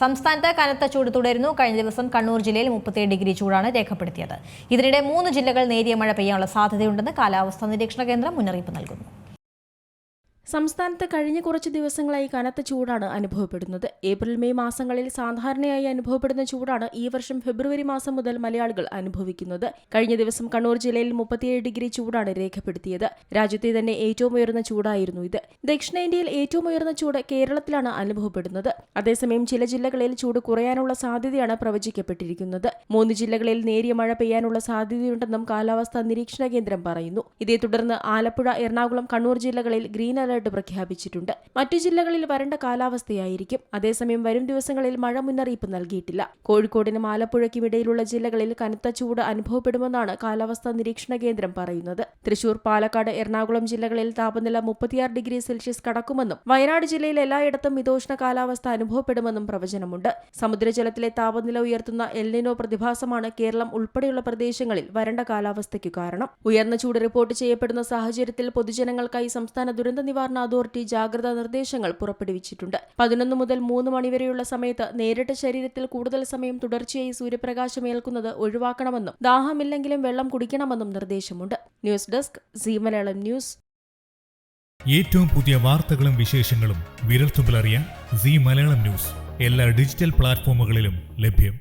സംസ്ഥാനത്ത് കനത്ത ചൂട് തുടരുന്നു. കഴിഞ്ഞ ദിവസം കണ്ണൂർ ജില്ലയിൽ 37 ഡിഗ്രി ചൂടാണ് രേഖപ്പെടുത്തിയത്. ഇതിനിടെ 3 ജില്ലകൾ നേരിയ മഴ പെയ്യാനുള്ള സാധ്യതയുണ്ടെന്ന് കാലാവസ്ഥാ നിരീക്ഷണ കേന്ദ്രം മുന്നറിയിപ്പ് നൽകുന്നു. സംസ്ഥാനത്ത് കഴിഞ്ഞ കുറച്ച് ദിവസങ്ങളായി കനത്ത ചൂടാണ് അനുഭവപ്പെടുന്നത്. ഏപ്രിൽ മെയ് മാസങ്ങളിൽ സാധാരണയായി അനുഭവപ്പെടുന്ന ചൂടാണ് ഈ വർഷം ഫെബ്രുവരി മാസം മുതൽ മലയാളികൾ അനുഭവിക്കുന്നത്. കഴിഞ്ഞ ദിവസം കണ്ണൂർ ജില്ലയിൽ 37 ഡിഗ്രി ചൂടാണ് രേഖപ്പെടുത്തിയത്. രാജ്യത്തെ തന്നെ ഏറ്റവും ഉയർന്ന ചൂടായിരുന്നു ഇത്. ദക്ഷിണേന്ത്യയിൽ ഏറ്റവും ഉയർന്ന ചൂട് കേരളത്തിലാണ് അനുഭവപ്പെടുന്നത്. അതേസമയം ചില ജില്ലകളിൽ ചൂട് കുറയാനുള്ള സാധ്യതയാണ് പ്രവചിക്കപ്പെട്ടിരിക്കുന്നത്. 3 ജില്ലകളിൽ നേരിയ മഴ പെയ്യാനുള്ള സാധ്യതയുണ്ടെന്നും കാലാവസ്ഥാ നിരീക്ഷണ കേന്ദ്രം പറയുന്നു. ഇതേ തുടർന്ന് ആലപ്പുഴ, എറണാകുളം, കണ്ണൂർ ജില്ലകളിൽ ഗ്രീൻ അലർട്ട് പ്രഖ്യാപിച്ചിട്ടുണ്ട്. മറ്റു ജില്ലകളിൽ വരണ്ട കാലാവസ്ഥയായിരിക്കും. അതേസമയം വരും ദിവസങ്ങളിൽ മഴ മുന്നറിയിപ്പ് നൽകിയിട്ടില്ല. കോഴിക്കോടിനും ആലപ്പുഴയ്ക്കും ഇടയിലുള്ള ജില്ലകളിൽ കനത്ത ചൂട് അനുഭവപ്പെടുമെന്നാണ് കാലാവസ്ഥാ നിരീക്ഷണ കേന്ദ്രം പറയുന്നത്. തൃശൂർ, പാലക്കാട്, എറണാകുളം ജില്ലകളിൽ താപനില 36 ഡിഗ്രി സെൽഷ്യസ് കടക്കുമെന്നും വയനാട് ജില്ലയിൽ എല്ലായിടത്തും മിതോഷ്ണ കാലാവസ്ഥ അനുഭവപ്പെടുമെന്നും പ്രവചനമുണ്ട്. സമുദ്രജലത്തിലെ താപനില ഉയർത്തുന്ന എൽ നിനോ പ്രതിഭാസമാണ് കേരളം ഉൾപ്പെടെയുള്ള പ്രദേശങ്ങളിൽ വരണ്ട കാലാവസ്ഥയ്ക്കു കാരണം. ഉയർന്ന ചൂട് റിപ്പോർട്ട് ചെയ്യപ്പെടുന്ന സാഹചര്യത്തിൽ പൊതുജനങ്ങൾക്കായി സംസ്ഥാന ദുരന്ത നിവാരണ അതോറിറ്റി ജാഗ്രതാ നിർദ്ദേശങ്ങൾ പുറപ്പെടുവിച്ചിട്ടുണ്ട്. 11 മുതൽ 3 മണിവരെയുള്ള സമയത്ത് നേരിട്ട് ശരീരത്തിൽ കൂടുതൽ സമയം തുടർച്ചയായി സൂര്യപ്രകാശം ഏൽക്കുന്നത് ഒഴിവാക്കണമെന്നും ദാഹമില്ലെങ്കിലും വെള്ളം കുടിക്കണമെന്നും നിർദ്ദേശമുണ്ട്. News desk Zee Malayalam news. ഏറ്റവും പുതിയ വാർത്തകളും വിശേഷങ്ങളും വിരൽത്തുമ്പിലറിയാൻ സീ മലയാളം ന്യൂസ് എല്ലാ ഡിജിറ്റൽ പ്ലാറ്റ്ഫോമുകളിലും ലഭ്യം.